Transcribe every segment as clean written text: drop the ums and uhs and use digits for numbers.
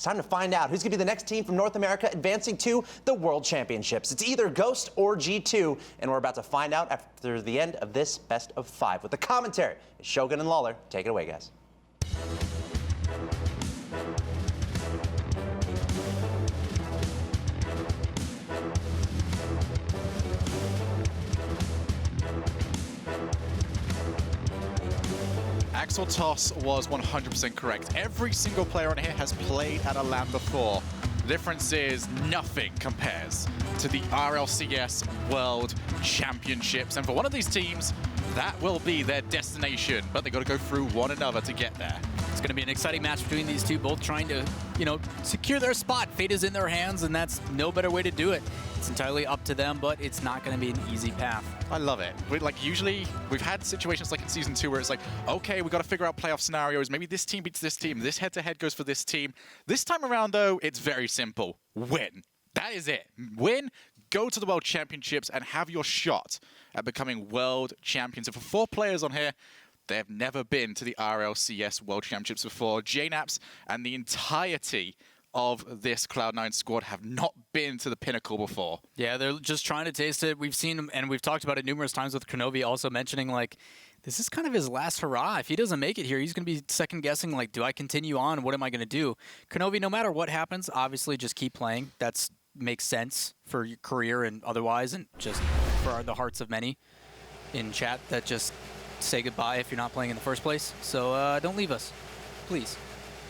time to find out who's going to be the next team from North America advancing to the World Championships. It's either Ghost or G2, and we're about to find out after the end of this best of 5. With the commentary, it's Shogun and Lawler. Take it away, guys. Axel Toss was 100% correct. Every single player on here has played at a LAN before. The difference is nothing compares to the RLCS World Championships. And for one of these teams, that will be their destination, but they've got to go through one another to get there. It's going to be an exciting match between these two, both trying to, secure their spot. Fate is in their hands, and that's no better way to do it. It's entirely up to them, but it's not going to be an easy path. I love it. Usually we've had situations like in Season 2 where it's like, okay, we've got to figure out playoff scenarios. Maybe this team beats this team. This head-to-head goes for this team. This time around, though, it's very simple. Win. That is it. Win, go to the World Championships, and have your shot at becoming World Champions. And for 4 players on here, they have never been to the RLCS World Championships before. JNAPS and the entirety of this Cloud9 squad have not been to the pinnacle before. Yeah, they're just trying to taste it. We've seen, and we've talked about it numerous times with Kronovi also mentioning, this is kind of his last hurrah. If he doesn't make it here, he's going to be second-guessing, do I continue on? What am I going to do? Kronovi, no matter what happens, obviously just keep playing. That makes sense for your career and otherwise, and just for the hearts of many in chat that just say goodbye if you're not playing in the first place. So don't leave us, please.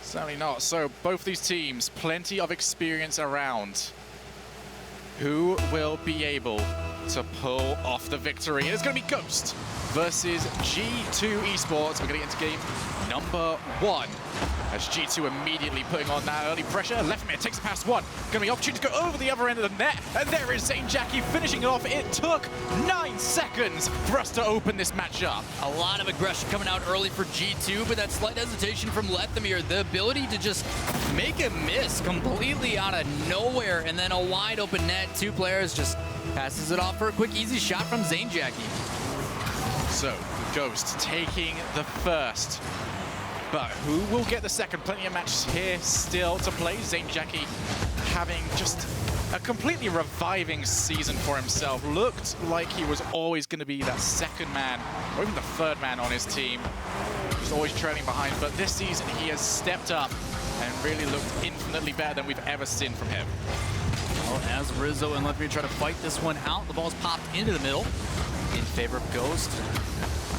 Certainly not. So both these teams, plenty of experience around. Who will be able to pull off the victory? And it's going to be Ghost versus G2 eSports. We're going to get into game number 1. As G2 immediately putting on that early pressure. Left mid takes the pass 1. Going to be opportunity to go over the other end of the net. And there is Zainjaki finishing it off. It took 9 seconds for us to open this match up. A lot of aggression coming out early for G2, but that slight hesitation from Lethamir, the ability to just make a miss completely out of nowhere, and then a wide open net. 2 players just passes it off for a quick, easy shot from Zainjaki. So, Ghost taking the first. But who will get the second? Plenty of matches here still to play. Zainjaki having just a completely reviving season for himself. Looked like he was always going to be that second man, or even the third man on his team. Just always trailing behind. But this season he has stepped up and really looked infinitely better than we've ever seen from him. Well, as Rizzo and Lethamir try to fight this one out, the ball's popped into the middle in favor of Ghost.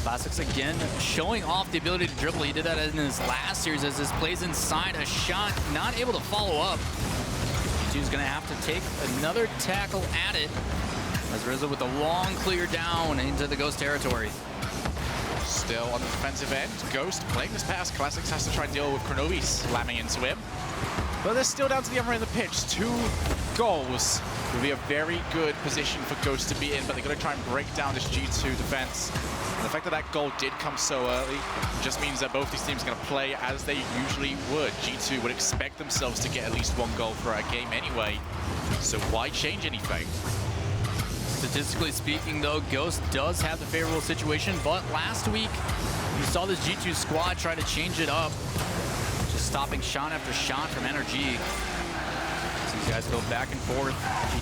Classics again showing off the ability to dribble. He did that in his last series as this plays inside a shot, not able to follow up. G2's gonna have to take another tackle at it as Rizzo with a long clear down into the Ghost territory. Still on the defensive end, Ghost playing this pass. Classics has to try and deal with Kronovi slamming into him. But they're still down to the other end of the pitch. 2 goals would be a very good position for Ghost to be in, but they're going to try and break down this G2 defense. And the fact that that goal did come so early just means that both these teams are going to play as they usually would. G2 would expect themselves to get at least 1 goal throughout a game anyway, so why change anything? Statistically speaking, though, Ghost does have the favorable situation, but last week we saw this G2 squad try to change it up. Just stopping shot after shot from NRG. So these guys go back and forth.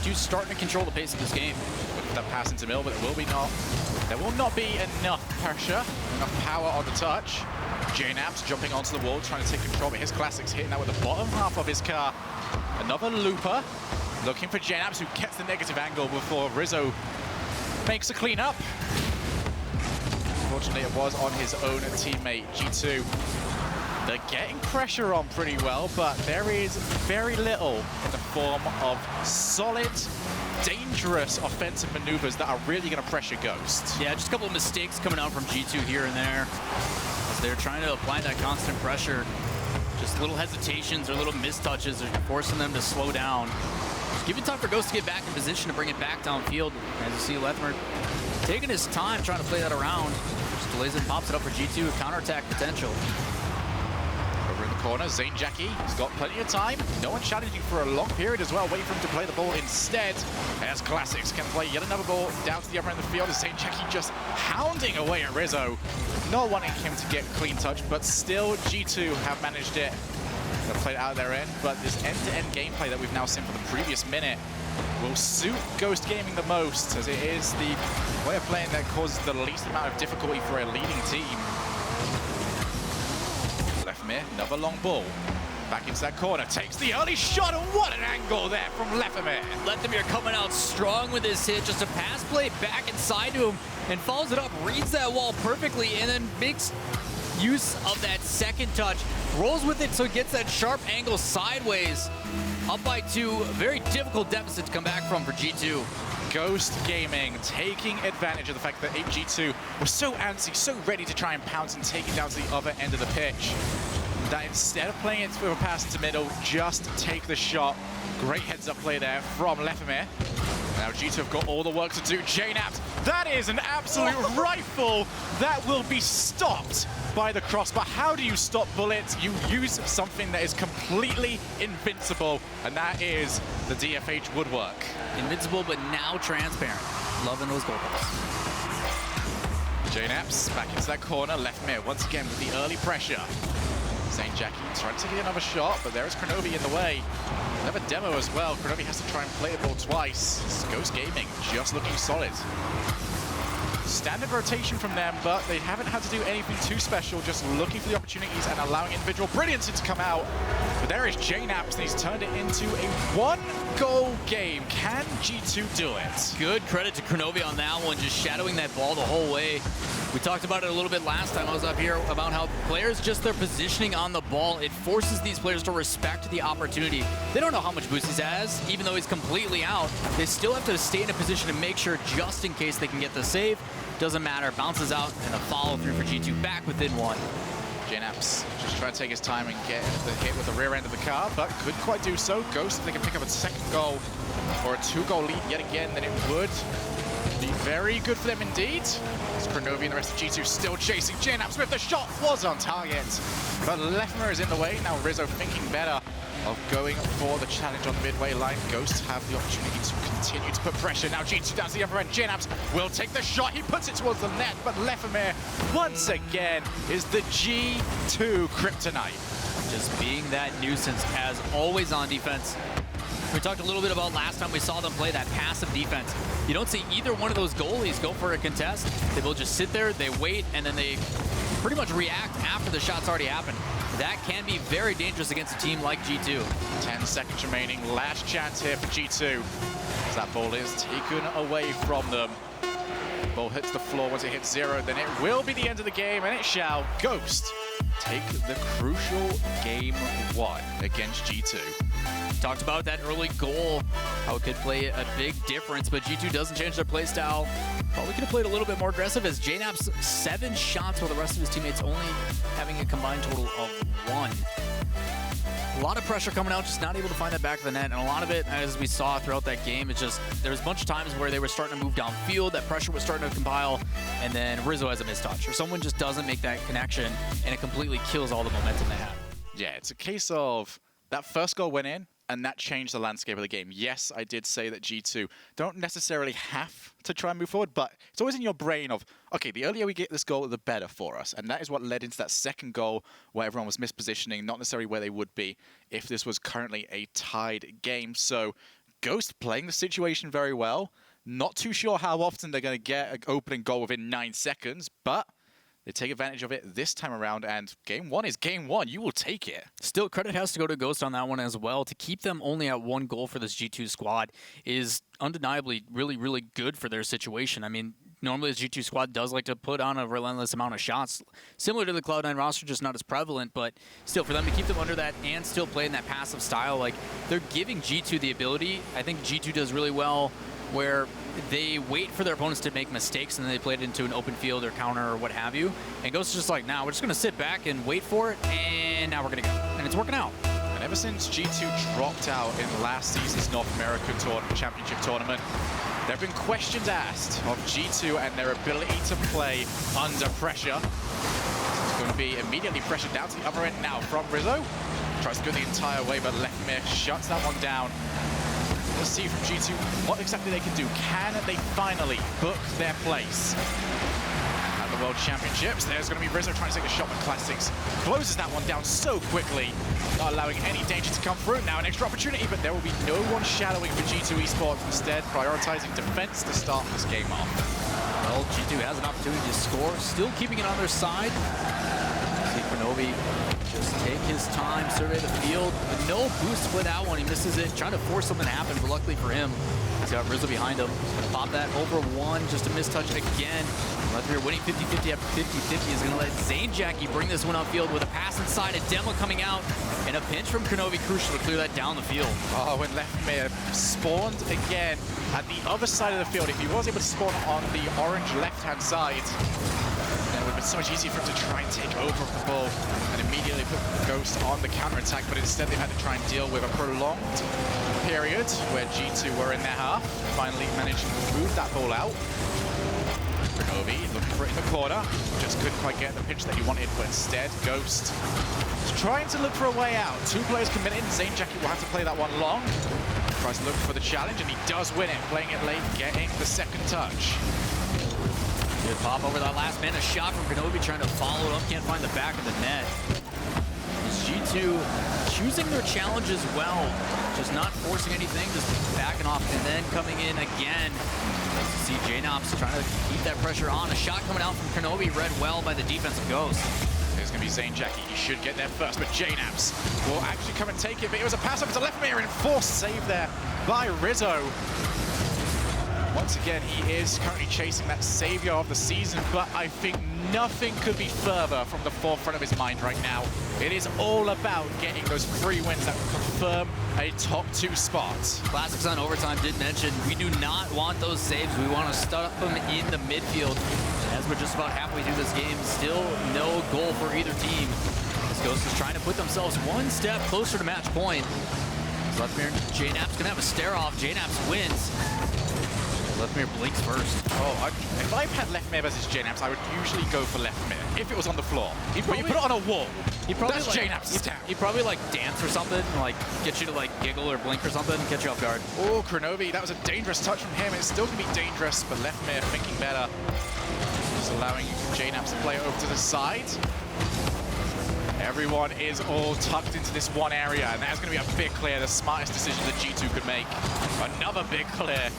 G2's starting to control the pace of this game. With that pass into middle, but there will not be enough pressure, enough power on the touch. JNAPS jumping onto the wall, trying to take control, but his Classics hitting that with the bottom half of his car. Another looper, looking for JNAPS, who gets the negative angle before Rizzo makes a clean up. Unfortunately, it was on his own teammate, G2. They're getting pressure on pretty well, but there is very little in the form of solid, dangerous offensive maneuvers that are really going to pressure Ghost. Yeah, just a couple of mistakes coming out from G2 here and there as they're trying to apply that constant pressure. Just little hesitations or little mistouches are forcing them to slow down. Give it time for Ghost to get back in position to bring it back downfield. As you see, Lethamir taking his time trying to play that around. Just delays it and pops it up for G2 with counterattack potential. Over in the corner, Zainjaki has got plenty of time. No one challenging for a long period as well, waiting for him to play the ball instead. As Classics can play yet another ball down to the other end of the field as Zainjaki just hounding away at Rizzo. Not wanting him to get clean touch, but still G2 have managed it They'll play it out their end, but this end-to-end gameplay that we've now seen for the previous minute will suit Ghost Gaming the most, as it is the way of playing that causes the least amount of difficulty for a leading team. Lefemir, another long ball. Back into that corner, takes the early shot, and what an angle there from Lefemir. Lefemir coming out strong with this hit, just a pass play back inside to him, and follows it up, reads that wall perfectly, and then makes use of that second touch. Rolls with it so it gets that sharp angle sideways. Up by 2, very difficult deficit to come back from for G2. Ghost Gaming taking advantage of the fact that G2 was so antsy, so ready to try and pounce and take it down to the other end of the pitch, that instead of playing it with a pass into middle, just take the shot. Great heads-up play there from Lefemir. Now G2 have got all the work to do. JNaps, that is an absolute rifle that will be stopped by the crossbar. How do you stop bullets? You use something that is completely invincible, and that is the DFH woodwork. Invincible, but now transparent. Loving those goal balls. JNaps back into that corner. Lefemir once again with the early pressure. St. Jackie trying to get another shot, but there is Kronovi in the way. Another demo as well. Kronovi has to try and play the ball twice. Ghost Gaming just looking solid. Standard rotation from them, but they haven't had to do anything too special, just looking for the opportunities and allowing individual brilliance to come out. But there is JNaps, and he's turned it into a 1-goal game. Can G2 do it? Good credit to Kronovi on that one, just shadowing that ball the whole way. We talked about it a little bit last time I was up here about how players, just their positioning on the ball, it forces these players to respect the opportunity. They don't know how much boost he has, even though he's completely out. They still have to stay in a position to make sure, just in case they can get the save. Doesn't matter, bounces out, and a follow through for G2 back within 1. JNaps just trying to take his time and get the hit with the rear end of the car, but couldn't quite do so. Ghost, if they can pick up a second goal or a 2-goal lead yet again, then it would be very good for them indeed. It's Kronovi and the rest of G2 still chasing JNaps with the shot was on target, but Lefemir is in the way. Now Rizzo thinking better of going for the challenge on the midway line. Ghosts have the opportunity to continue to put pressure. Now G2 down to the other end. JNaps will take the shot. He puts it towards the net, but Lefemir once again is the G2 kryptonite. Just being that nuisance as always on defense. We talked a little bit about last time we saw them play that passive defense. You don't see either one of those goalies go for a contest. They will just sit there, they wait, and then they pretty much react after the shot's already happened. That can be very dangerous against a team like G2. 10 seconds remaining. Last chance here for G2. As that ball is taken away from them. Ball hits the floor. Once it hits 0, then it will be the end of the game, and it shall. Ghost take the crucial game 1 against G2. Talked about that early goal, how it could play a big difference, but G2 doesn't change their play style. Probably could have played a little bit more aggressive, as JNaps 7 shots while the rest of his teammates only having a combined total of 1. A lot of pressure coming out, just not able to find that back of the net, and a lot of it, as we saw throughout that game, it's just there was a bunch of times where they were starting to move downfield, that pressure was starting to compile, and then Rizzo has a mistouch, or someone just doesn't make that connection, and it completely kills all the momentum they have. Yeah, it's a case of that first goal went in, and that changed the landscape of the game. Yes, I did say that G2 don't necessarily have to try and move forward, but it's always in your brain of, okay, the earlier we get this goal, the better for us. And that is what led into that second goal where everyone was mispositioning, not necessarily where they would be if this was currently a tied game. So Ghost playing the situation very well. Not too sure how often they're going to get an opening goal within 9 seconds, but they take advantage of it this time around, and game 1 is game 1. You will take it. Still, credit has to go to Ghost on that one as well. To keep them only at 1 goal for this G2 squad is undeniably really, really good for their situation. I mean, normally this G2 squad does like to put on a relentless amount of shots, similar to the Cloud9 roster, just not as prevalent, but still, for them to keep them under that and still play in that passive style, like, they're giving G2 the ability. I think G2 does really well where they wait for their opponents to make mistakes and then they play it into an open field or counter or what have you. And Ghost is just like, nah, we're just going to sit back and wait for it, and now we're going to go. And it's working out. And ever since G2 dropped out in last season's North American Championship tournament, there have been questions asked of G2 and their ability to play under pressure. It's going to be immediately pressured down to the other end now from Rizzo. Tries to go the entire way, but Lefemir shuts that one down. Let's see from G2 what exactly they can do. Can they finally book their place at the World Championships. There's going to be Rizzo trying to take a shot with Classics. Closes that one down so quickly, not allowing any danger to come through. Now an extra opportunity, but there will be no one shadowing for G2 eSports. Instead, prioritizing defense to start this game off. Well, G2 has an opportunity to score, still keeping it on their side. See Kronovi just take his time, survey the field, but no boost for that one. He misses it, trying to force something to happen, but luckily for him, he's got Rizzo behind him. He's gonna pop that over one, just a mistouch again. Leftmere winning 50-50 after 50-50 is gonna let Zane Jackie bring this one upfield with a pass inside, a demo coming out, and a pinch from Kronovi crucial to clear that down the field. Oh, when Leftmere spawned again at the other side of the field, if he was able to spawn on the orange left-hand side, then it would have been so much easier for him to try and take over the ball and immediately put Ghost on the counter-attack, but instead they've had to try and deal with a prolonged period where G2 were in their half, finally managed to move that ball out. Kronovi looking for it in the corner, just couldn't quite get the pitch that he wanted, but instead Ghost is trying to look for a way out. Two players committed, Zane Jackie will have to play that one long. Tries to look for the challenge, and he does win it, playing it late, getting the second touch. Good pop over that last man, a shot from Kronovi trying to follow it up, can't find the back of the net. G2 choosing their challenges well, just not forcing anything, just backing off and then coming in again. Nice to see JNops trying to keep that pressure on. A shot coming out from Kronovi, read well by the defensive Ghost. There's going to be Zane Jackie. He should get there first, but JNaps will actually come and take it. But it was a pass over to Leftmere and forced save there by Rizzo. Once again, he is currently chasing that savior of the season, but I think nothing could be further from the forefront of his mind right now. It is all about getting those 3 wins that will confirm a top 2 spot. Classics on Overtime did mention we do not want those saves. We want to stuff them in the midfield. As we're just about halfway through this game, still no goal for either team. This Ghost is trying to put themselves one step closer to match point. Leftmere, JNaps gonna have a stare off. JNaps wins. Leftmere blinks first. Oh, if I've had Leftmere versus JNaps, I would usually go for Leftmere if it was on the floor. But you put it on a wall. That's JNaps' town. He'd probably like dance or something, like get you to like giggle or blink or something, catch you off guard. Oh, Kronovi, that was a dangerous touch from him. It's still gonna be dangerous, but Leftmere thinking better. Just allowing JNaps to play over to the side. Everyone is all tucked into this one area, and that's going to be a big clear, the smartest decision that G2 could make. Another big clear.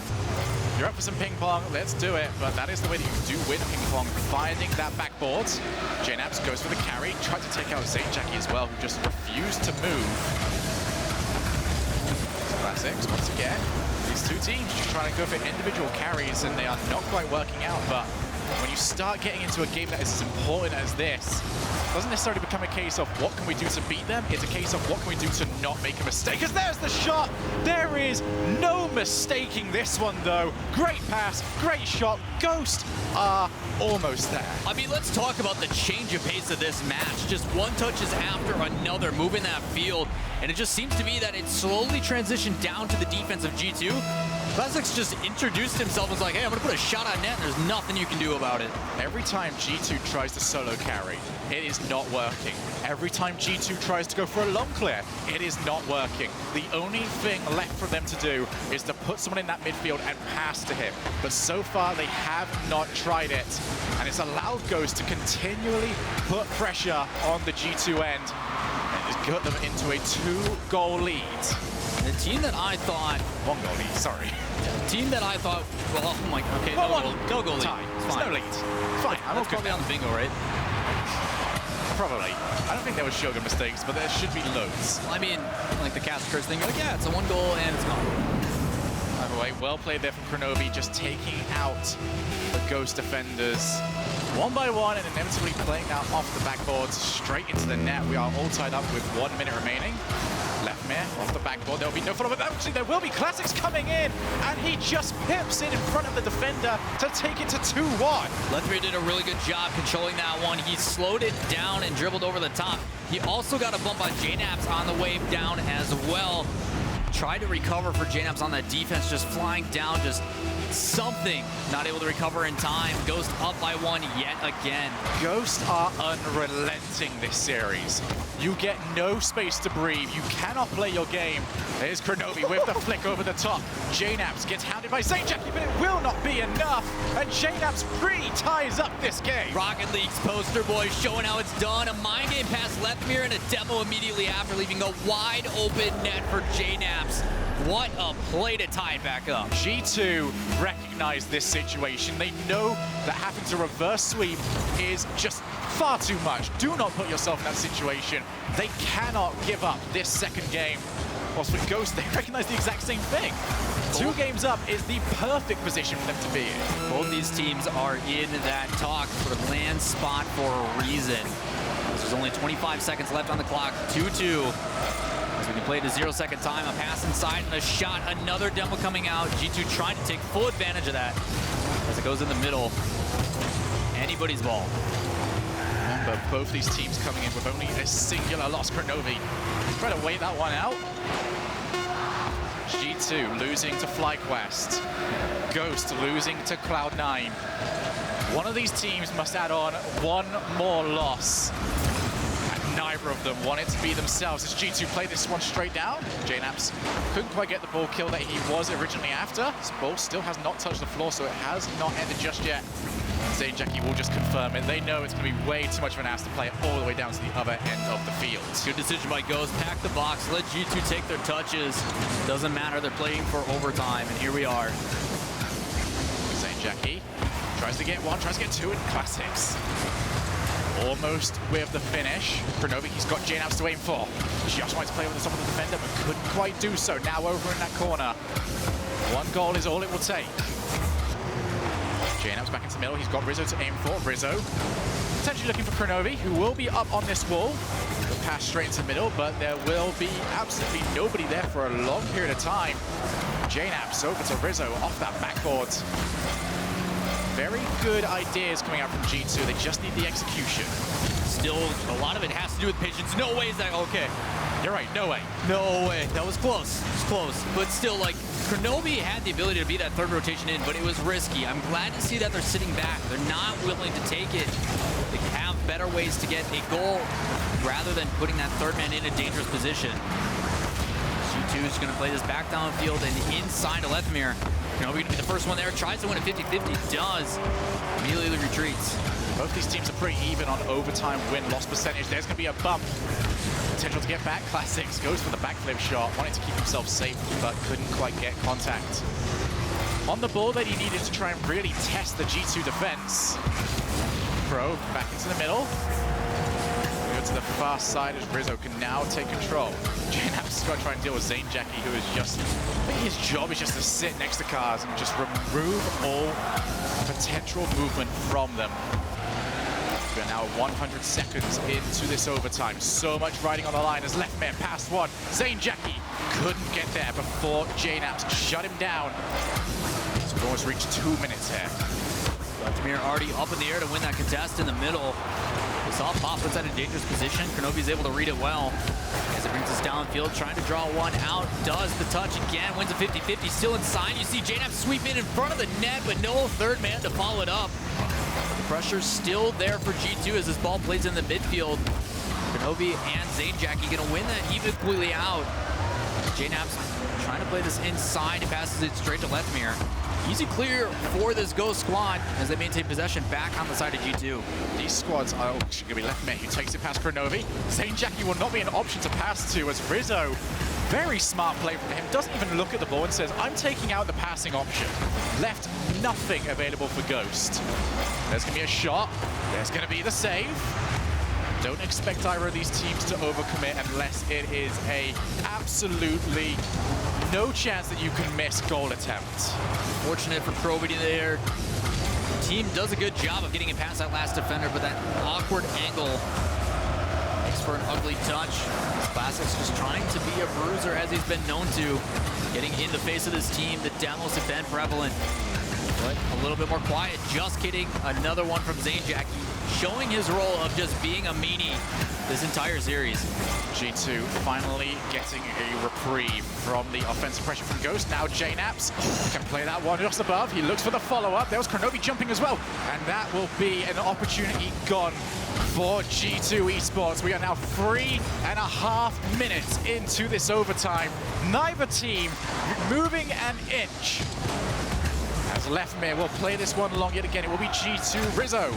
You're up for some ping pong, let's do it, but that is the way that you do win ping pong, finding that backboard. JNaps goes for the carry, tried to take out Zane Jackie as well, who just refused to move. Classics, once again, these two teams just trying to go for individual carries, and they are not quite working out, but when you start getting into a game that is as important as this, it doesn't necessarily become a case of what can we do to beat them, it's a case of what can we do to not make a mistake. Because there's the shot! There is no mistaking this one though. Great pass, great shot. Ghost are almost there. I mean, let's talk about the change of pace of this match. Just one touches after another, moving that field. And it just seems to me that it slowly transitioned down to the defense of G2. Classics just introduced himself and was like, hey, I'm gonna put a shot on net and there's nothing you can do about it. Every time G2 tries to solo carry, it is not working. Every time G2 tries to go for a long clear, it is not working. The only thing left for them to do is to put someone in that midfield and pass to him. But so far, they have not tried it. And it's allowed Ghost to continually put pressure on the G2 end. And it's got them into a 2-goal lead. The team that I thought... 1-goal lead, sorry. The team that I thought... Well, oh my... Okay, no goal lead. Tie. It's There's fine. no lead. It's fine. I'm That's probably on the bingo, right? Probably. I don't think there was Shogun mistakes, but there should be loads. I mean, like the cast curse thing, you're like, yeah, it's a 1 goal and it's gone. Either way, well played there from Kronovi, just taking out the Ghost defenders one by one and inevitably playing that off the backboard straight into the net. We are all tied up with 1 minute remaining. Leftmere off the backboard, there'll be no follow-up. Actually, there will be Classics coming in, and he just pips it in front of the defender to take it to 2-1. Leftmere did a really good job controlling that one. He slowed it down and dribbled over the top. He also got a bump on JNaps on the wave down as well. tried to recover for JNAPS on that defense, just flying down, just something. Not able to recover in time. Ghost up by 1 yet again. Ghost are unrelenting this series. You get no space to breathe. You cannot play your game. There's Kronovi with the flick over the top. JNAPS gets hounded by St. Jackie, but it will not be enough. And JNAPS ties up this game. Rocket League's poster boy showing how it's done. A mind game pass left mirror and a demo immediately after, leaving a wide open net for JNAPS. What a play to tie it back up. G2 recognize this situation. They know that having to reverse sweep is just far too much. Do not put yourself in that situation. They cannot give up this second game. Whilst with Ghost, they recognize the exact same thing. 2 games up is the perfect position for them to be in. Both these teams are in that talk for the land spot for a reason. There's only 25 seconds left on the clock. 2-2. As we can play to 0-second time, a pass inside and a shot. Another demo coming out. G2 trying to take full advantage of that as it goes in the middle. Anybody's ball. But both these teams coming in with only a singular loss. Kronovi trying to wait that one out. G2 losing to FlyQuest. Ghost losing to Cloud9. One of these teams must add on one more loss. And neither of them want it to be themselves as G2 play this one straight down. JNAPS couldn't quite get the ball kill that he was originally after. His ball still has not touched the floor, so it has not ended just yet. St. Jackie will just confirm it. They know it's going to be way too much of an ass to play it all the way down to the other end of the field. Good decision by Ghost. Pack the box. Let G2 take their touches. Doesn't matter. They're playing for overtime, and here we are. St. Jackie tries to get one, tries to get two in classics. Almost with the finish. Kronovi, he's got JNAPS to aim for. Just wanted to play with the top of the defender, but couldn't quite do so. Now over in that corner. One goal is all it will take. JNAPS back into the middle. He's got Rizzo to aim for. Rizzo potentially looking for Kronovi, who will be up on this wall. The pass straight into the middle, but there will be absolutely nobody there for a long period of time. JNAPS over to Rizzo off that backboard. Very good ideas coming out from G2. They just need the execution. Still, a lot of it has to do with patience. No way is that okay. You're right, no way. No way. That was close. It was close. But still, like, Kronovi had the ability to be that third rotation in, but it was risky. I'm glad to see that they're sitting back. They're not willing to take it. They have better ways to get a goal rather than putting that third man in a dangerous position. G2 is going to play this back downfield and inside to Lethmir. Kronovi going to be the first one there. Tries to win a 50-50. Does. Immediately retreats. Both these teams are pretty even on overtime win-loss percentage. There's going to be a bump. Potential to get back. Classics goes for the backflip shot. Wanted to keep himself safe, but couldn't quite get contact. On the ball that he needed to try and really test the G2 defense. Pro back into the middle. We go to the far side as Rizzo can now take control. JNAPS is going to try and deal with St. Jackie, who is just... I think his job is just to sit next to cars and just remove all potential movement from them. We're now 100 seconds into this overtime. So much riding on the line as Lethmir passed one. St. Jackie couldn't get there before JNAPS shut him down. So we've almost reached 2 minutes here. Lethmir already up in the air to win that contest in the middle. We saw Pop puts that in a dangerous position. Kronovi's able to read it well. As it brings us downfield, trying to draw one out. Does the touch again, wins a 50-50. Still inside. You see JNAPS sweep in front of the net, but no third man to follow it up. Pressure's still there for G2 as this ball plays in the midfield. Kronovi and St. Jackie gonna win that equally out. JNAPS trying to play this inside and passes it straight to Lethmir. Easy clear for this Ghost squad as they maintain possession back on the side of G2. These squads are going to be Lethmir who takes it past Kronovi. St. Jackie will not be an option to pass to as Rizzo, very smart play from him, doesn't even look at the ball and says, I'm taking out the passing option. Left nothing available for Ghost. There's going to be a shot. There's going to be the save. Don't expect either of these teams to overcommit unless it is a absolutely no chance that you can miss goal attempt. Fortunate for Kronovi there. The team does a good job of getting it past that last defender, but that awkward angle makes for an ugly touch. Classics just trying to be a bruiser as he's been known to. Getting in the face of this team, the demos have been prevalent. But a little bit more quiet. Just kidding. Another one from Zane Jackie, showing his role of just being a meanie this entire series. G2 finally getting a reprieve from the offensive pressure from Ghost. Now JNaps can play that one just above. He looks for the follow-up. There was Kronovi jumping as well. And that will be an opportunity gone for G2 eSports. We are now 3.5 minutes into this overtime. Neither team moving an inch. As Leftmere will play this one long yet again. It will be G2 Rizzo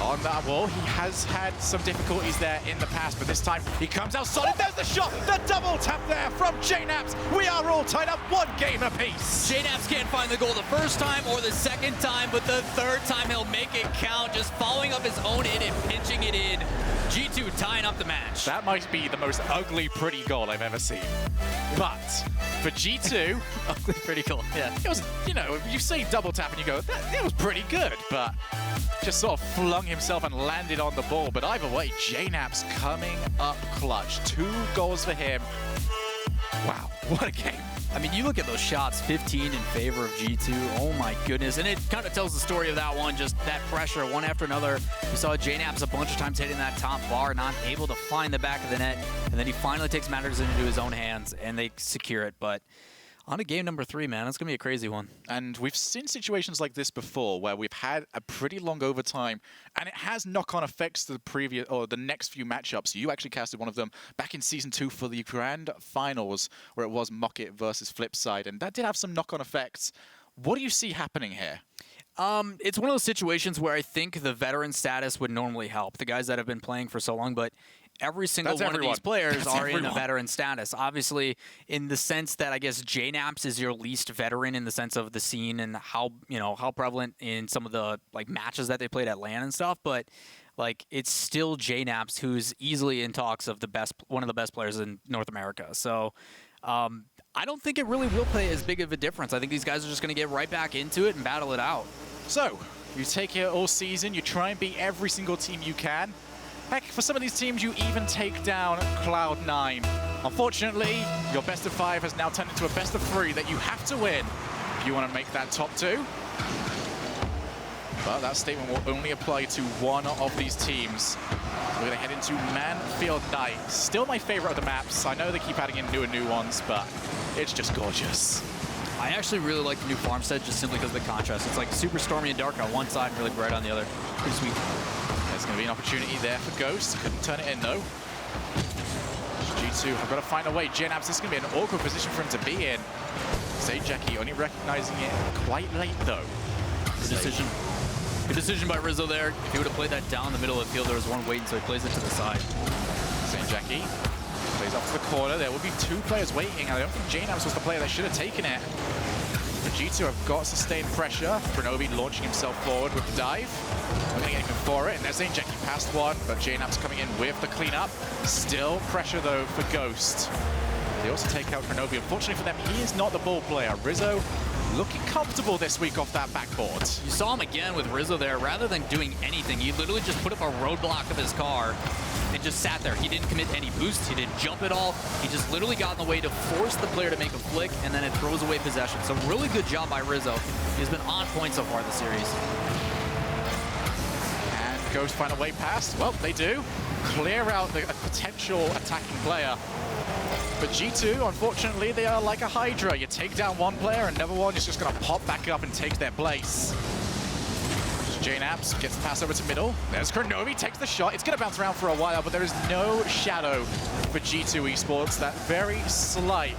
on that wall. He has had some difficulties there in the past, but this time he comes out solid. There's the shot, the double tap there from JNaps. We are all tied up 1 game apiece. JNaps can't find the goal the first time or the second time, but the third time he'll make it count, just following up his own hit and pinching it in. G2 tying up the match. That might be the most ugly, pretty goal I've ever seen. But for G2, Ugly, pretty cool, yeah. it was, you know, you say double tap and you go, it was pretty good, but just sort of flung himself and landed on the ball. But either way, JNaps coming up clutch. 2 goals for him. Wow, what a game. I mean, you look at those shots, 15 in favor of G2. Oh my goodness. And it kind of tells the story of that one, just that pressure, one after another. We saw JNaps a bunch of times hitting that top bar, not able to find the back of the net. And then he finally takes matters into his own hands and they secure it. But on to game number 3, man. It's going to be a crazy one. And we've seen situations like this before where we've had a pretty long overtime and it has knock-on effects to the previous or the next few matchups. You actually casted one of them back in Season 2 for the Grand Finals where it was Mocket versus Flipside, and that did have some knock-on effects. What do you see happening here? It's one of those situations where I think the veteran status would normally help, the guys that have been playing for so long, but every single one of these players are in a veteran status. Obviously, in the sense that I guess JNaps is your least veteran in the sense of the scene and how, you know, how prevalent in some of the like matches that they played at LAN and stuff, but like it's still JNaps who's easily in talks of the best, one of the best players in North America. So I don't think it really will play as big of a difference. I think these guys are just going to get right back into it and battle it out. So, you take it all season, you try and beat every single team you can. Heck, for some of these teams, you even take down Cloud9. Unfortunately, your best of 5 has now turned into a best of 3 that you have to win if you want to make that top 2. But that statement will only apply to one of these teams. We're going to head into Manfield Night. Still my favorite of the maps. I know they keep adding in new ones, but it's just gorgeous. I actually really like the new Farmstead just simply because of the contrast. It's like super stormy and dark on one side and really bright on the other. Pretty sweet. There's going to be an opportunity there for Ghost. Couldn't turn it in, though. G2 have got to find a way. JNaps, this is going to be an awkward position for him to be in. Zane Jackie only recognizing it quite late, though. Good decision. Good decision by Rizzo there. If he would have played that down the middle of the field, there was one waiting, so he plays it to the side. Zane Jackie plays up to the corner. There will be 2 players waiting. I don't think JNaps was the player that should have taken it. But G2 have got sustained pressure. Kronovi launching himself forward with the dive. Not going to get anything for it. And there's Zane Jackie past one, but JNaps coming in with the cleanup. Still pressure, though, for Ghost. They also take out Kronovi. Unfortunately for them, he is not the ball player. Rizzo looking comfortable this week off that backboard. You saw him again with Rizzo there. Rather than doing anything, he literally just put up a roadblock of his car and just sat there. He didn't commit any boosts. He didn't jump at all. He just literally got in the way to force the player to make a flick, and then it throws away possession. So really good job by Rizzo. He's been on point so far this series. And Ghost find a way past. Well, they do. Clear out the potential attacking player. But G2, unfortunately, they are like a Hydra. You take down one player, another one is just going to pop back up and take their place. JNaps gets the pass over to middle. There's Kronovi, takes the shot. It's going to bounce around for a while, but there is no shadow for G2 eSports. That very slight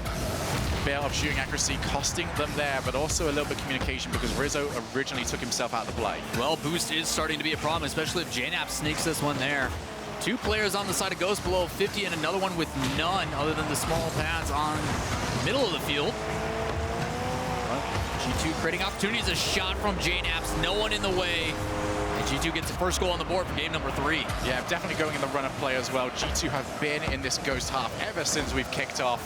bit of shooting accuracy costing them there, but also a little bit of communication because Rizzo originally took himself out of the play. Well, boost is starting to be a problem, especially if JNaps sneaks this one there. 2 players on the side of Ghost below 50 and another one with none other than the small pads on the middle of the field. G2 creating opportunities, a shot from JNaps, no one in the way. And G2 gets the first goal on the board for game number 3. Yeah, definitely going in the run of play as well. G2 have been in this Ghost half ever since we've kicked off.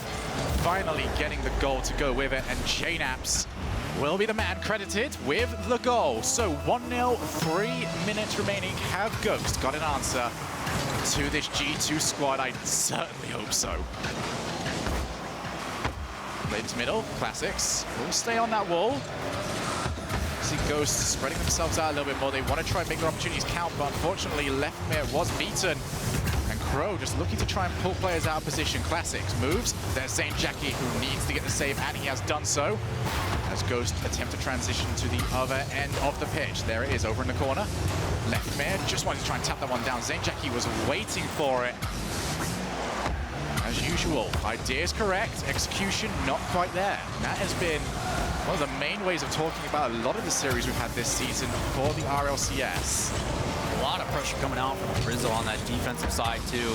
Finally getting the goal to go with it, and JNaps will be the man credited with the goal. So 1-0, 3 minutes remaining. Have Ghost got an answer to this G2 squad? I certainly hope so. Played to middle, classics. Will stay on that wall. See Ghost spreading themselves out a little bit more. They want to try and make their opportunities count, but unfortunately, Lefmir was beaten. And Crow just looking to try and pull players out of position. Classics moves. There's Zane Jackie, who needs to get the save, and he has done so. As Ghost attempt to transition to the other end of the pitch. There it is, over in the corner. Lefmir just wanted to try and tap that one down. Zane Jackie was waiting for it. As usual, idea is correct, execution not quite there. And that has been one of the main ways of talking about a lot of the series we've had this season for the RLCS. A lot of pressure coming out from Rizzo on that defensive side, too.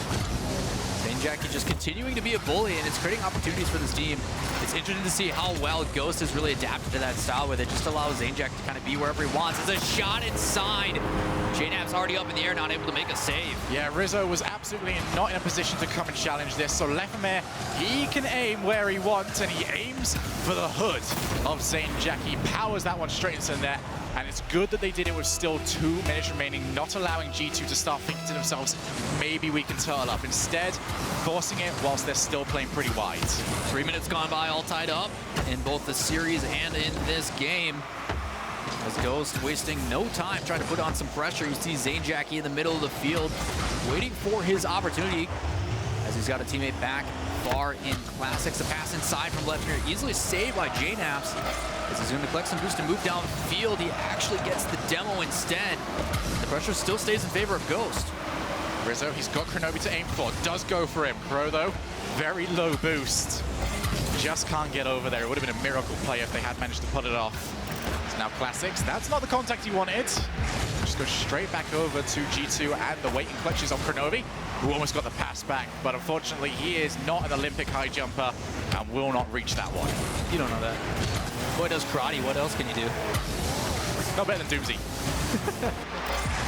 Zane Jackie just continuing to be a bully, and it's creating opportunities for this team. It's interesting to see how well Ghost has really adapted to that style, where it just allows Zane Jackie to kind of be wherever he wants. It's a shot inside. JNAP's already up in the air, not able to make a save. Yeah, Rizzo was absolutely not in a position to come and challenge this, so Lefmir, he can aim where he wants, and he aims for the hood of Zane Jackie. Powers that one straight into the net. And it's good that they did it with still 2 minutes remaining, not allowing G2 to start thinking to themselves, maybe we can turtle up. Instead, forcing it whilst they're still playing pretty wide. 3 minutes gone by, all tied up in both the series and in this game. As Ghost wasting no time trying to put on some pressure. You see Zane Jackie in the middle of the field, waiting for his opportunity, as he's got a teammate back far in Classics. A pass inside from Lefmir, easily saved by JNAPS. As he's going to collect some boost and move downfield, he actually gets the demo instead. The pressure still stays in favor of Ghost. Rizzo, he's got Kronovi to aim for, does go for him. Crow, though, very low boost. Just can't get over there. It would have been a miracle play if they had managed to put it off. So now Classics, that's not the contact he wanted. Just goes straight back over to G2 and the waiting clutches on Kronovi, who almost got the pass back. But unfortunately, he is not an Olympic high jumper and will not reach that one. You don't know that. Boy does karate, what else can you do? No better than Doomsy.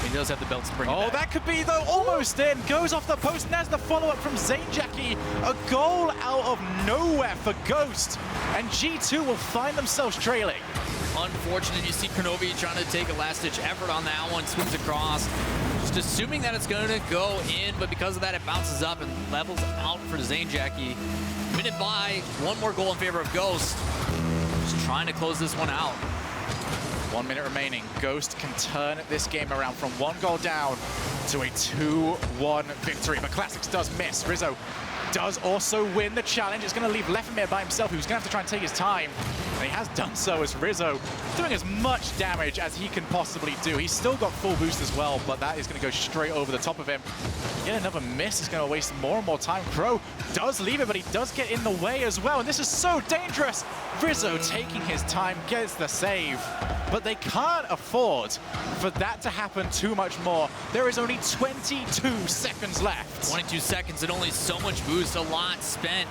He does have the belt to bring it back. That could be, though, almost in. Goes off the post, and there's the follow-up from Zane Jackie. A goal out of nowhere for Ghost. And G2 will find themselves trailing. Unfortunate, you see Kronovi trying to take a last-ditch effort on that one, swings across. Just assuming that it's going to go in, but because of that, it bounces up and levels out for Zane Jackie. Minute by, one more goal in favor of Ghost. Just trying to close this one out. 1 minute remaining. Ghost can turn this game around from 1 goal down to a 2-1 victory. But Classics does miss. Rizzo does also win the challenge. It's going to leave Lefmir by himself, who's going to have to try and take his time. And he has done so as Rizzo doing as much damage as he can possibly do. He's still got full boost as well, but that is going to go straight over the top of him. Yet another miss is going to waste more and more time. Crow does leave it, but he does get in the way as well. And this is so dangerous. Rizzo taking his time, gets the save. But they can't afford for that to happen too much more. There is only 22 seconds left. 22 seconds and only so much boost, a lot spent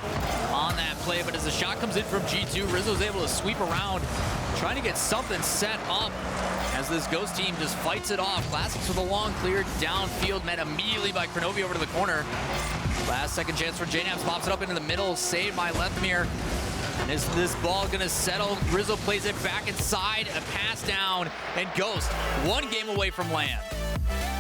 on that play. But as the shot comes in from G2, Rizzo's able to sweep around, trying to get something set up as this Ghost team just fights it off. Classics with a long clear downfield, met immediately by Kronovi over to the corner. Last second chance for JNAPS, pops it up into the middle, saved by Lefmir. And is this ball gonna settle? Rizzo plays it back inside, a pass down, and Ghost, 1 game away from land.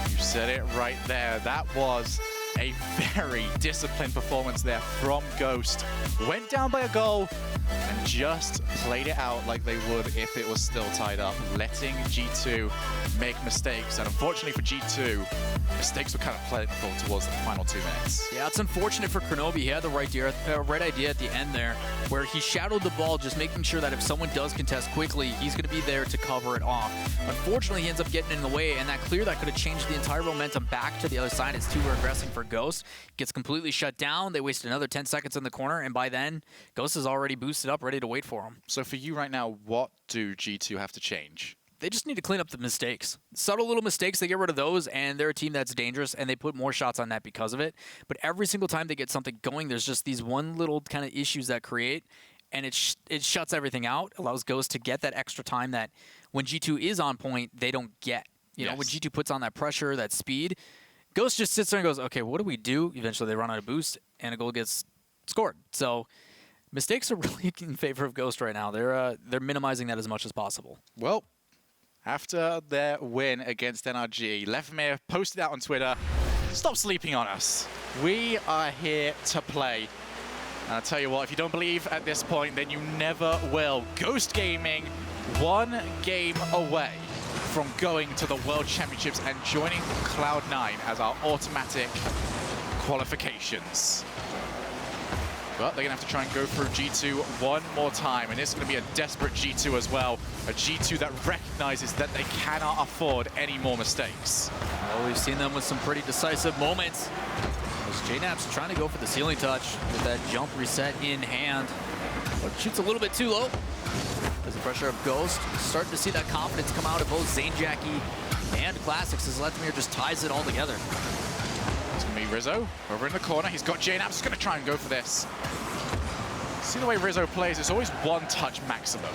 You said it right there. That was a very disciplined performance there from Ghost. Went down by a goal and just played it out like they would if it was still tied up, letting G2 make mistakes. And unfortunately for G2, mistakes were kind of plentiful towards the final 2 minutes. Yeah, it's unfortunate for Kronovi. He had the right idea at the end there, where he shadowed the ball, just making sure that if someone does contest quickly, he's going to be there to cover it off. Unfortunately, he ends up getting in the way, and that clear that could have changed the entire momentum back to the other side. It's too aggressive for Ghost. Gets completely shut down. They wasted another 10 seconds in the corner, and by then, Ghost is already boosted up, ready to wait for him. So for you right now, what do G2 have to change? They just need to clean up the mistakes. Subtle little mistakes, they get rid of those, and they're a team that's dangerous, and they put more shots on that because of it. But every single time they get something going, there's just these one little kind of issues that create, and it shuts everything out, allows Ghost to get that extra time that when G2 is on point, they don't get. You know, when G2 puts on that pressure, that speed, Ghost just sits there and goes, okay, what do we do? Eventually they run out of boost, and a goal gets scored. So mistakes are really in favor of Ghost right now. They're minimizing that as much as possible. Well, after their win against NRG, Lefmir posted out on Twitter, "Stop sleeping on us. We are here to play." And I'll tell you what, if you don't believe at this point, then you never will. Ghost Gaming one game away from going to the World Championships and joining Cloud9 as our automatic qualifications. But they're going to have to try and go through G2 one more time, and it's going to be a desperate G2 as well. A G2 that recognizes that they cannot afford any more mistakes. Well, we've seen them with some pretty decisive moments. As JNAP's trying to go for the ceiling touch with that jump reset in hand. But shoots a little bit too low. There's the pressure of Ghost. Starting to see that confidence come out of both Zanejacky and Classics as Lethamyr just ties it all together. It's going to be Rizzo over in the corner. He's got JNAPS. He's going to try and go for this. See the way Rizzo plays, it's always one touch maximum.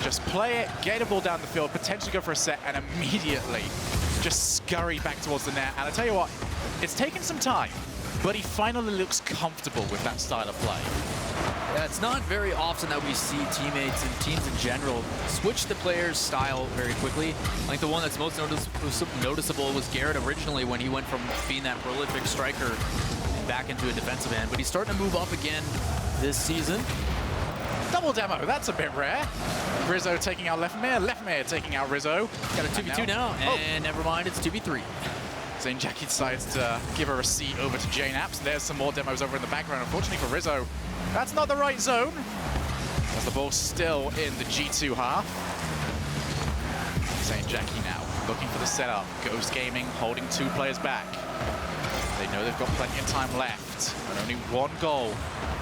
Just play it, get a ball down the field, potentially go for a set, and immediately just scurry back towards the net. And I tell you what, it's taken some time, but he finally looks comfortable with that style of play. Yeah, it's not very often that we see teammates and teams in general switch the player's style very quickly. I think the one that's most noticeable was Garrett originally when he went from being that prolific striker and back into a defensive end. But he's starting to move up again this season. Double demo, that's a bit rare. Rizzo taking out Lethamyr, Lethamyr taking out Rizzo. Got a 2v2 now, and never mind, it's 2v3. Zanejacky decides to give a receipt over to JNAPS. There's some more demos over in the background. Unfortunately for Rizzo, that's not the right zone. As the ball's still in the G2 half. Zanejacky now looking for the setup. Ghost Gaming holding two players back. They know they've got plenty of time left, and only one goal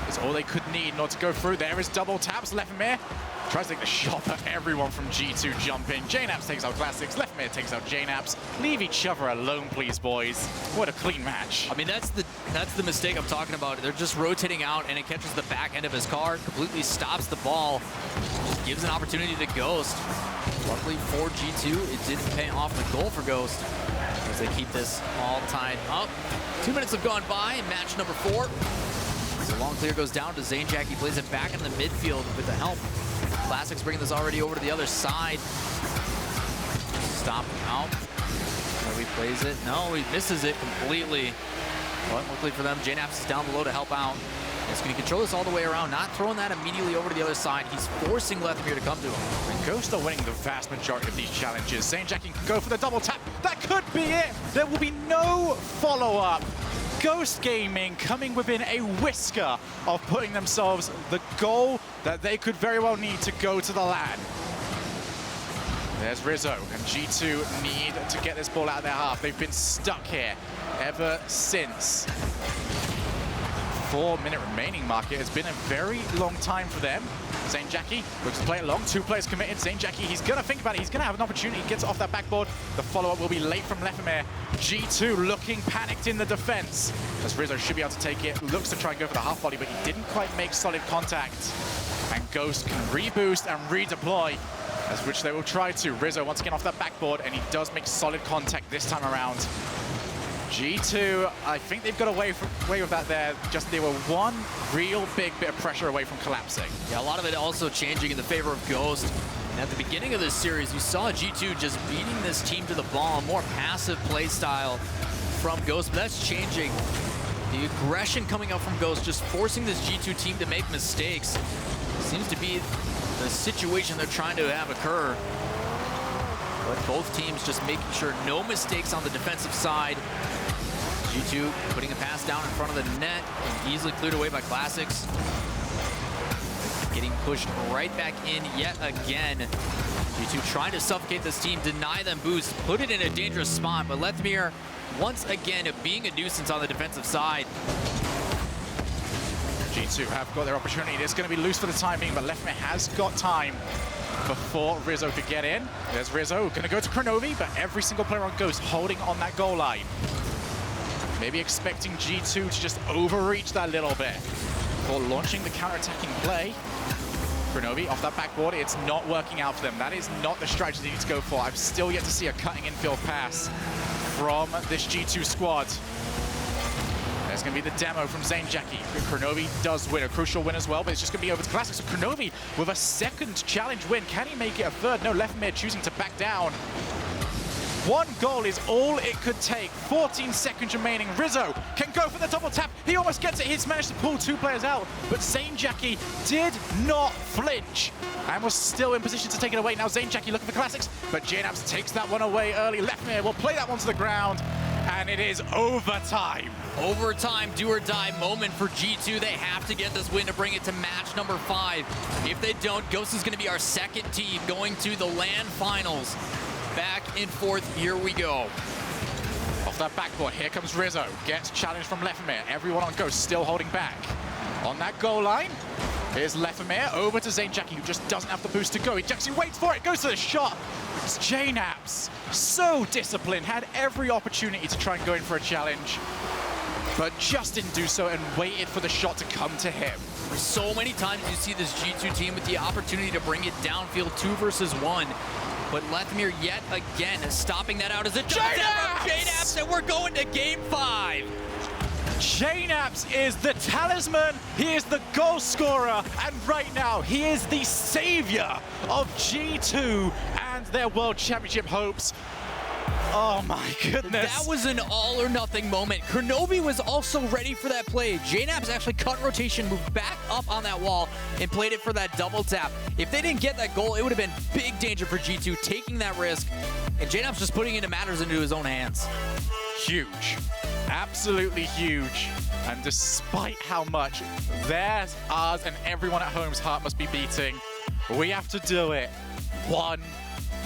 is all they could need in order to go through. There is double taps. Lethamyr tries to take the shot at everyone from G2 jumping. JNAPS takes out Classics. Lethamyr takes out JNAPS. Leave each other alone, please, boys. What a clean match. I mean, that's the mistake I'm talking about. They're just rotating out, and it catches the back end of his car, completely stops the ball, just gives an opportunity to Ghost. Luckily for G2, it didn't pay off the goal for Ghost as they keep this all tied up. 2 minutes have gone by in match number 4. So long clear goes down to Zanejacky, plays it back in the midfield with the help. Classics bringing this already over to the other side. Stop out. He plays it. No, he misses it completely. But luckily for them, JNAPS is down below to help out. He's going to control this all the way around, not throwing that immediately over to the other side. He's forcing Lethamyr to come to him. And Ghost are winning the vast majority of these challenges. Zanejacky can go for the double tap. That could be it. There will be no follow-up. Ghost Gaming coming within a whisker of putting themselves the goal that they could very well need to go to the LAN. There's Rizzo, and G2 need to get this ball out of their half. They've been stuck here ever since. 4-minute remaining mark. It has been a very long time for them. Zanejacky looks to play it long. 2 players committed. Zanejacky, he's going to think about it. He's going to have an opportunity. He gets off that backboard. The follow-up will be late from Lethamyr. G2 looking panicked in the defense. As Rizzo should be able to take it. Looks to try and go for the half volley, but he didn't quite make solid contact. And Ghost can reboost and redeploy, as which they will try to. Rizzo once again off that backboard, and he does make solid contact this time around. G2, I think they've got away with that there. Just they were one real big bit of pressure away from collapsing. Yeah, a lot of it also changing in the favor of Ghost. And at the beginning of this series, you saw G2 just beating this team to the ball, a more passive play style from Ghost, but that's changing. The aggression coming out from Ghost, just forcing this G2 team to make mistakes, seems to be the situation they're trying to have occur. But both teams just making sure no mistakes on the defensive side. G2 putting a pass down in front of the net and easily cleared away by Classics. Getting pushed right back in yet again. G2 trying to suffocate this team, deny them boost, put it in a dangerous spot, but Lethamyr once again being a nuisance on the defensive side. G2 have got their opportunity. It's going to be loose for the time being, but Lethamyr has got time before Rizzo could get in. There's Rizzo, going to go to Kronovi, but every single player on Ghost holding on that goal line. Maybe expecting G2 to just overreach that little bit before launching the counter-attacking play. Kronovi off that backboard, it's not working out for them. That is not the strategy they need to go for. I've still yet to see a cutting infield pass from this G2 squad. There's going to be the demo from Zanejacky. Kronovi does win, a crucial win as well, but it's just going to be over to Classics. So Kronovi with a second challenge win. Can he make it a third? No, Lethamyr choosing to back down. One goal is all it could take. 14 seconds remaining. Rizzo can go for the double tap. He almost gets it. He's managed to pull 2 players out, but Zainjaki did not flinch and was still in position to take it away. Now Zainjaki looking for classics, but JNAPS takes that one away early. Lefmir will play that one to the ground, and it is overtime. Overtime, do or die moment for G2. They have to get this win to bring it to match number 5. If they don't, Ghost is going to be our second team going to the LAN finals. Back and forth, here we go. Off that backboard, here comes Rizzo. Gets challenged from Lefmir. Everyone on Ghost still holding back. On that goal line, here's Lefmir over to Zainjaki, who just doesn't have the boost to go. He actually waits for it, goes to the shot. It's JNAPS, so disciplined, had every opportunity to try and go in for a challenge, but just didn't do so and waited for the shot to come to him. So many times you see this G2 team with the opportunity to bring it downfield 2 versus 1. But Lethmir yet again stopping that out as a JNAPS, and we're going to game 5. JNAPS is the talisman, he is the goal scorer, and right now he is the savior of G2 and their World Championship hopes. Oh my goodness. That was an all or nothing moment. Kronovi was also ready for that play. JNAPS actually cut rotation, moved back up on that wall, and played it for that double tap. If they didn't get that goal, it would have been big danger for G2 taking that risk, and JNAPS just putting into matters into his own hands. Huge. Absolutely huge. And despite how much theirs, ours, and everyone at home's heart must be beating, we have to do it one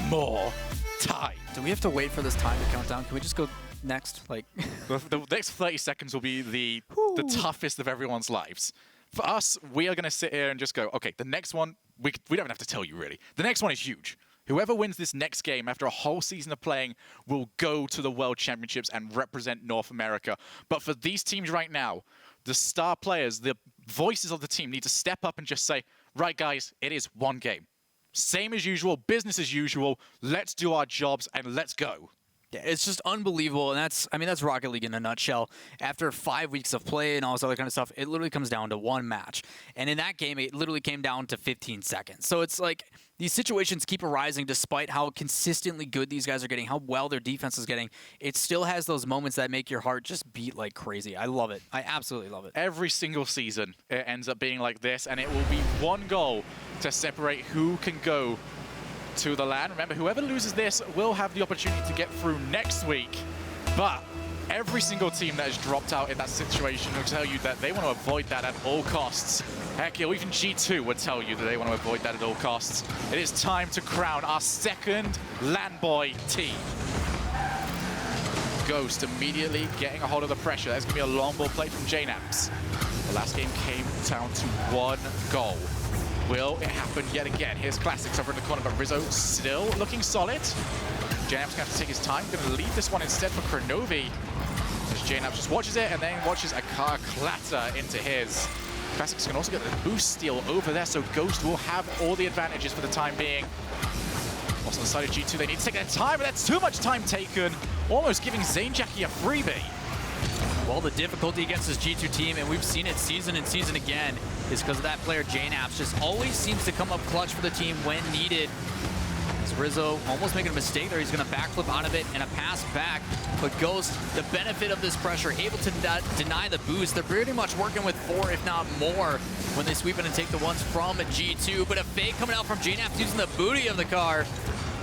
more time. Do we have to wait for this time to count down? Can we just go next? Like the next 30 seconds will be the toughest of everyone's lives. For us, we are going to sit here and just go, okay, the next one, we don't even have to tell you really. The next one is huge. Whoever wins this next game after a whole season of playing will go to the World Championships and represent North America. But for these teams right now, the star players, the voices of the team need to step up and just say, right guys, it is one game. Same as usual, business as usual, let's do our jobs and let's go. Yeah, it's just unbelievable, and that's Rocket League in a nutshell. After 5 weeks of play and all this other kind of stuff, it literally comes down to one match. And in that game, it literally came down to 15 seconds. So it's like these situations keep arising despite how consistently good these guys are getting, how well their defense is getting. It still has those moments that make your heart just beat like crazy. I love it. I absolutely love it. Every single season, it ends up being like this, and it will be one goal to separate who can go to the LAN. Remember, whoever loses this will have the opportunity to get through next week. But every single team that has dropped out in that situation will tell you that they want to avoid that at all costs. Heck, even G2 would tell you that they want to avoid that at all costs. It is time to crown our second LAN boy team. Ghost immediately getting a hold of the pressure. There's going to be a long ball play from JNAPS. The last game came down to one goal. Will it happen yet again? Here's Classics over in the corner, but Rizzo still looking solid. JNAPS going to have to take his time. Going to leave this one instead for Kronovi. As JNAPS just watches it and then watches a car clatter into his. Classics can also get the boost steal over there, so Ghost will have all the advantages for the time being. Also on the side of G2, they need to take their time, but that's too much time taken. Almost giving Zainjaki a freebie. Well, the difficulty against this G2 team, and we've seen it season and season again, is because of that player JNAPS just always seems to come up clutch for the team when needed. As Rizzo almost making a mistake there, he's going to backflip out of it and a pass back. But Ghost, the benefit of this pressure, able to deny the boost. They're pretty much working with 4, if not more, when they sweep in and take the ones from G2. But a fake coming out from JNAPS using the booty of the car,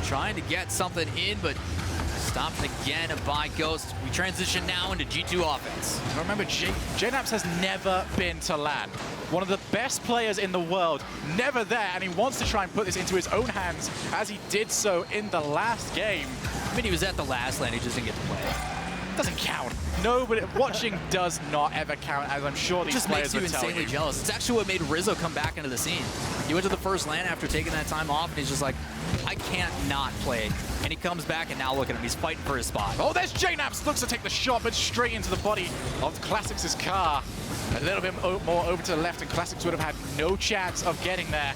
trying to get something in, but stopped again by Ghost. We transition now into G2 offense. Remember, JNAPS has never been to LAN. One of the best players in the world, never there, and he wants to try and put this into his own hands as he did so in the last game. I mean, he was at the last LAN, he just didn't get to play. Doesn't count. No, but watching does not ever count, as I'm sure these players would tell you. It just makes you insanely jealous. It's actually what made Rizzo come back into the scene. He went to the first LAN after taking that time off, and he's just like, I can't not play. And he comes back, and now look at him. He's fighting for his spot. Oh, there's JNAPS. Looks to take the shot, but straight into the body of Classics' car. A little bit more over to the left, and Classics would have had no chance of getting there.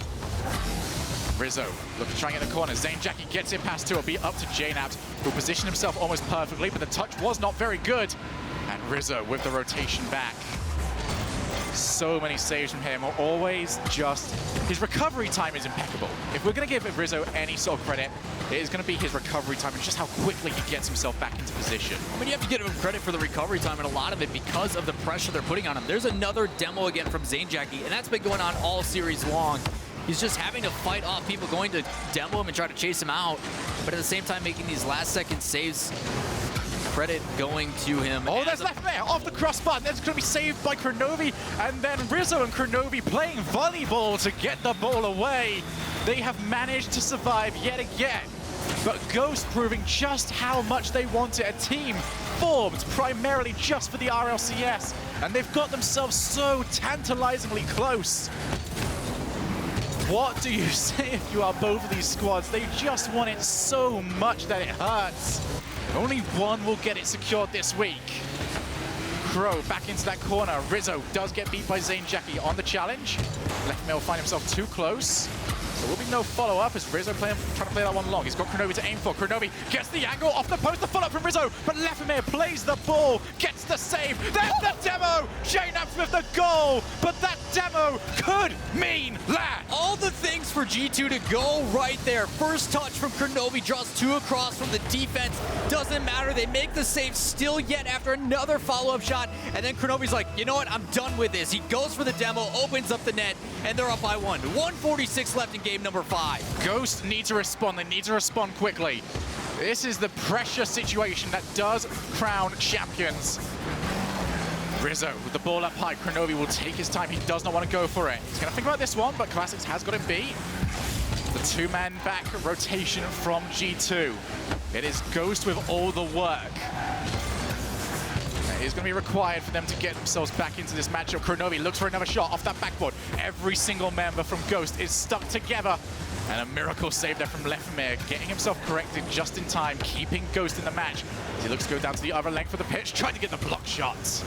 Rizzo looking to try and get the corner. Zainjaki gets it past 2. It'll be up to JNAPS, who positioned himself almost perfectly, but the touch was not very good. And Rizzo with the rotation back. So many saves from him. Always just... His recovery time is impeccable. If we're going to give Rizzo any sort of credit, it is going to be his recovery time and just how quickly he gets himself back into position. I mean, you have to give him credit for the recovery time, and a lot of it because of the pressure they're putting on him. There's another demo again from Zainjaki, and that's been going on all series long. He's just having to fight off people going to demo him and try to chase him out, but at the same time making these last-second saves. Credit going to him. Oh, there's left there off the crossbar. That's going to be saved by Kronovi, and then Rizzo and Kronovi playing volleyball to get the ball away. They have managed to survive yet again, but Ghost proving just how much they want it. A team formed primarily just for the RLCS, and they've got themselves so tantalizingly close. What do you say if you are both of these squads? They just want it so much that it hurts. Only one will get it secured this week. Crow back into that corner. Rizzo does get beat by Zainjaki on the challenge. Left will find himself too close. There will be no follow-up as Rizzo trying to play that one long. He's got Kronovi to aim for. Kronovi gets the angle off the post, the follow-up from Rizzo, but Lefemir plays the ball, gets the save. There's the demo! JNAPS with the goal, but that demo could mean land. All the things for G2 to go right there. First touch from Kronovi, draws two across from the defense. Doesn't matter, they make the save still yet after another follow-up shot, and then Kronovi's like, you know what, I'm done with this. He goes for the demo, opens up the net, and they're up by one. 1:46 left in game number 5. Ghost need to respond. They need to respond quickly. This is the pressure situation that does crown champions. Rizzo with the ball up high. Kronovi will take his time. He does not want to go for it. He's going to think about this one, but Classics has got him beat. The two-man back rotation from G2. It is Ghost with all the work. It is going to be required for them to get themselves back into this matchup. Kronovi looks for another shot off that backboard. Every single member from Ghost is stuck together. And a miracle save there from Lefemir, getting himself corrected just in time, keeping Ghost in the match. As he looks to go down to the other length of the pitch, trying to get the block shots.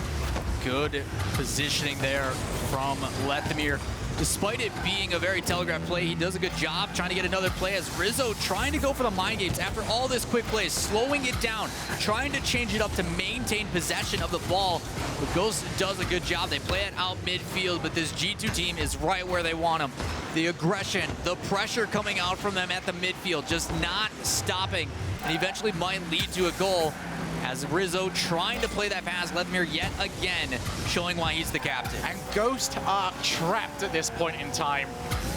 Good positioning there from Lefemir. Despite it being a very telegraphed play, he does a good job trying to get another play as Rizzo trying to go for the mind games after all this quick play, slowing it down, trying to change it up to maintain possession of the ball. But Ghost does a good job. They play it out midfield, but this G2 team is right where they want them. The aggression, the pressure coming out from them at the midfield, just not stopping, and eventually might lead to a goal. As Rizzo trying to play that pass, Lefemir yet again showing why he's the captain. And Ghost are trapped at this point in time.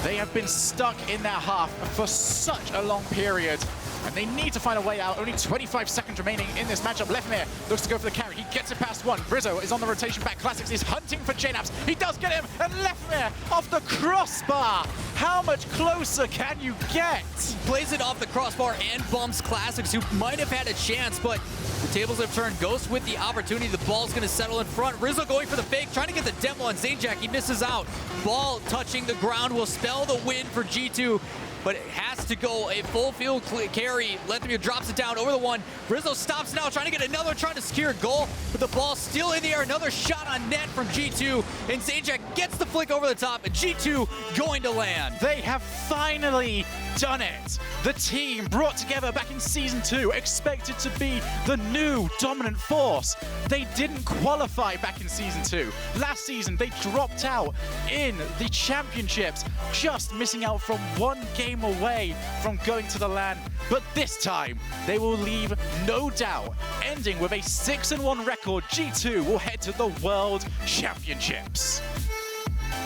They have been stuck in their half for such a long period, and they need to find a way out. Only 25 seconds remaining in this matchup. Lefemir looks to go for the carry. He gets it past one. Rizzo is on the rotation back. Classics is hunting for JNAPS. He does get him, and Lefemir off the crossbar. How much closer can you get? Plays it off the crossbar and bumps Classics, who might have had a chance, but the tables have turned. Ghost with the opportunity. The ball's going to settle in front. Rizzo going for the fake, trying to get the demo on Zainjak. He misses out. Ball touching the ground will spell the win for G2. But it has to go a full field carry. Lefemir drops it down over the one. Rizzo stops now, trying to get another, trying to secure a goal. But the ball still in the air. Another shot on net from G2. And Zainjak gets the flick over the top. And G2 going to land. They have finally done it. The team brought together back in Season 2, expected to be the new dominant force. They didn't qualify back in Season 2. Last season, they dropped out in the championships, just missing out from one game away from going to the LAN. But this time, they will leave no doubt. Ending with a 6-1 record, G2 will head to the World Championships.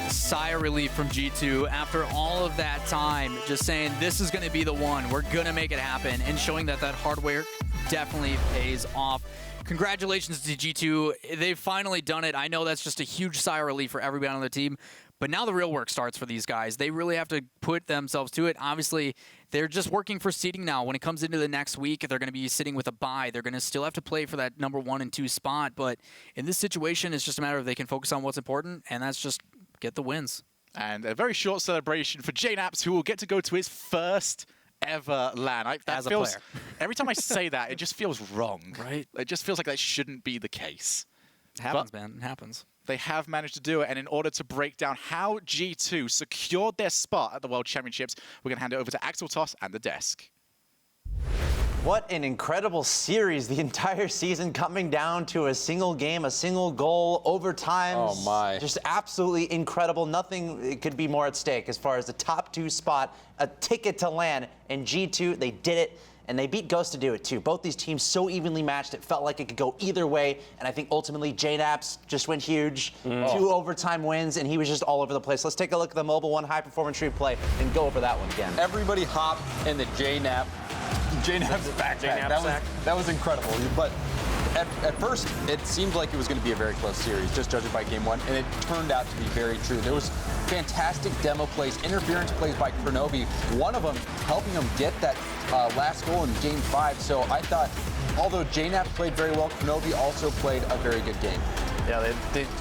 Sigh of relief from G2 after all of that time, just saying this is going to be the one. We're going to make it happen, and showing that that hard work definitely pays off. Congratulations to G2. They've finally done it. I know that's just a huge sigh of relief for everybody on the team, but now the real work starts for these guys. They really have to put themselves to it. Obviously, they're just working for seeding now. When it comes into the next week, they're going to be sitting with a bye. They're going to still have to play for that number 1 and 2 spot, but in this situation, it's just a matter of they can focus on what's important, and that's just get the wins. And a very short celebration for JNAPS, who will get to go to his first ever LAN. As a player. Every time I say that, it just feels wrong. Right. It just feels like that shouldn't be the case. It happens, man. It happens. They have managed to do it, and in order to break down how G2 secured their spot at the World Championships, we're going to hand it over to Axel Toss and the desk. What an incredible series. The entire season coming down to a single game, a single goal, overtime. Oh, my. Just absolutely incredible. Nothing could be more at stake as far as the top 2 spot, a ticket to land. And G2, they did it. And they beat Ghost to do it, too. Both these teams so evenly matched, it felt like it could go either way. And I think ultimately, JNaps just went huge. 2 overtime wins, and he was just all over the place. Let's take a look at the Mobile One high-performance replay and go over that one again. Everybody hopped in the JNap's backpack. That was incredible. But at first, it seemed like it was going to be a very close series, just judging by game 1, and it turned out to be very true. There was fantastic demo plays, interference plays by Kronovi, one of them helping him get that last goal in game 5. So I thought, although JNaps played very well, Kronovi also played a very good game. Yeah,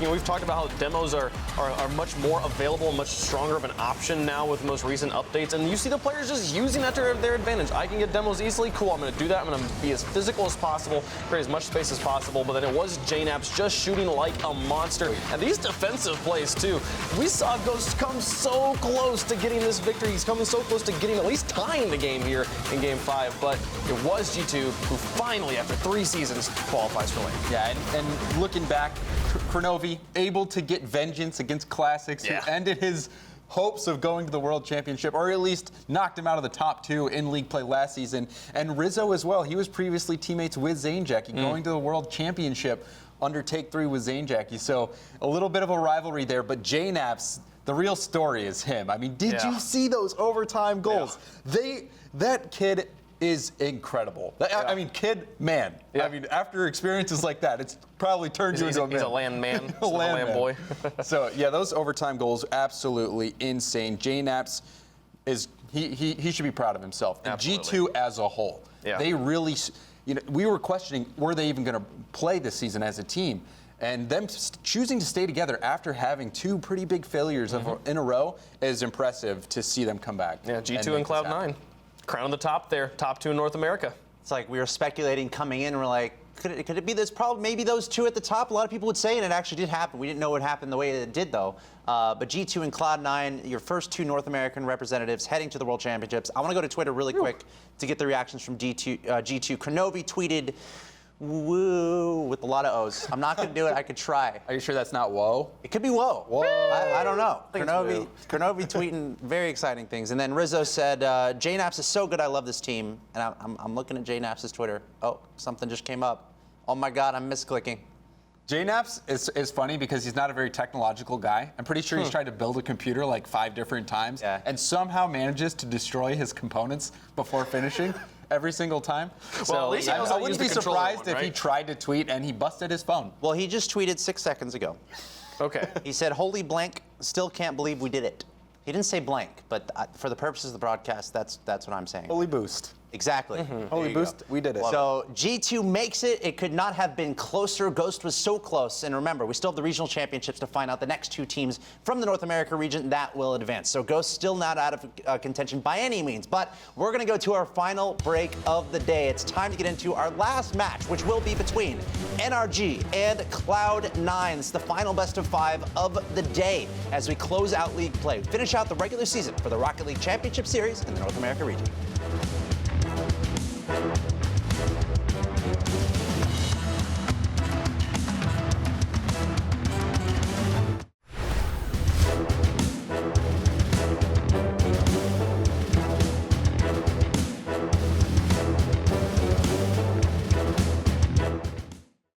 we've talked about how demos are much more available and much stronger of an option now with the most recent updates. And you see the players just using that to their advantage. I can get demos easily. Cool, I'm going to do that. I'm going to be as physical as possible, create as much space as possible. But then it was JNaps just shooting like a monster. And these defensive plays, too. We saw Ghost come so close to getting this victory. He's coming so close to getting at least tying the game here in game 5. But it was G2 who finally, after 3 seasons, qualifies for lane. Yeah, and looking back, Kronovi able to get vengeance against Classics, who ended his hopes of going to the World Championship, or at least knocked him out of the top 2 in league play last season. And Rizzo as well. He was previously teammates with Zanejacky, going to the World Championship under Take 3 with Zanejacky. So a little bit of a rivalry there, but JNaps, the real story is him. I mean, did you see those overtime goals? That kid is incredible. I mean, kid, man. I mean, after experiences like that, it's probably turned you into a man. He's a land man. a land boy. So, yeah, those overtime goals, absolutely insane. JNaps is, he should be proud of himself. And G2 as a whole, they really, we were questioning, were they even going to play this season as a team? And them choosing to stay together after having 2 pretty big failures in a row is impressive to see them come back. Yeah, G2 and Cloud9. Crown the top there, top 2 in North America. It's like we were speculating coming in, and we're like, could it be this problem? Maybe those 2 at the top. A lot of people would say, and it actually did happen. We didn't know it happened the way it did, though. But G2 and Cloud9, your first 2 North American representatives heading to the World Championships. I want to go to Twitter really quick to get the reactions from G2. Kronovi tweeted, woo, with a lot of O's. I'm not going to do it. I could try. Are you sure that's not whoa? It could be whoa. Whoa. I don't know. Kronovi tweeting very exciting things. And then Rizzo said, JNaps is so good. I love this team. And I'm looking at JNaps' Twitter. Oh, something just came up. Oh, my God, I'm misclicking. JNaps is funny because he's not a very technological guy. I'm pretty sure he's tried to build a computer like 5 different times and somehow manages to destroy his components before finishing. Every single time. Well, so at least he knows I how to wouldn't use be the controller surprised one, if he tried to tweet and he busted his phone. Well, he just tweeted 6 seconds ago. Okay. He said, holy blank, still can't believe we did it. He didn't say blank, but for the purposes of the broadcast, that's what I'm saying. Holy boost. Exactly. Holy boost, we did it. So G2 makes it. It could not have been closer. Ghost was so close. And remember, we still have the regional championships to find out the next 2 teams from the North America region that will advance. So Ghost still not out of contention by any means. But we're going to go to our final break of the day. It's time to get into our last match, which will be between NRG and Cloud9. It's the final best of 5 of the day as we close out league play. Finish out the regular season for the Rocket League Championship Series in the North America region.